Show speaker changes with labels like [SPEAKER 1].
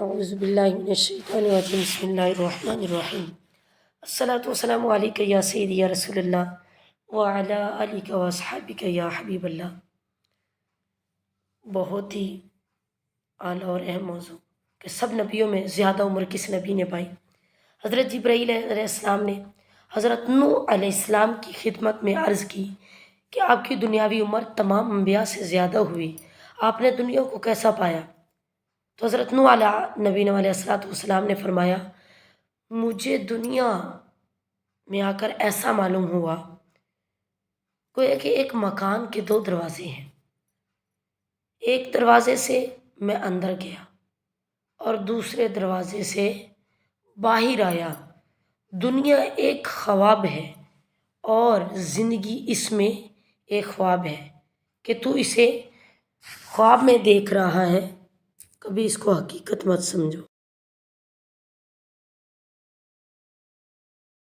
[SPEAKER 1] اعوذ باللہ من الشیطان الرجیم بسم اللہ الرحمن الرحیم الصلاۃ والسلام علیک یا سیدی یا رسول اللہ وعلی آلک و اصحابک یا حبیب اللہ۔ بہت ہی اعلیٰ اور اہم موضوع کہ سب نبیوں میں زیادہ عمر کس نبی نے پائی۔ حضرت جبرائیل علیہ السلام نے حضرت نوح علیہ السلام کی خدمت میں عرض کی کہ آپ کی دنیاوی عمر تمام انبیاء سے زیادہ ہوئی، آپ نے دنیا کو کیسا پایا؟ تو حضرت نوح نبی علیہ السلام نے فرمایا، مجھے دنیا میں آ کر ایسا معلوم ہوا گویا کہ ایک مکان کے دو دروازے ہیں، ایک دروازے سے میں اندر گیا اور دوسرے دروازے سے باہر آیا۔ دنیا ایک خواب ہے اور زندگی اس میں ایک خواب ہے کہ تو اسے خواب میں دیکھ رہا ہے، کبھی اس کو حقیقت مت سمجھو۔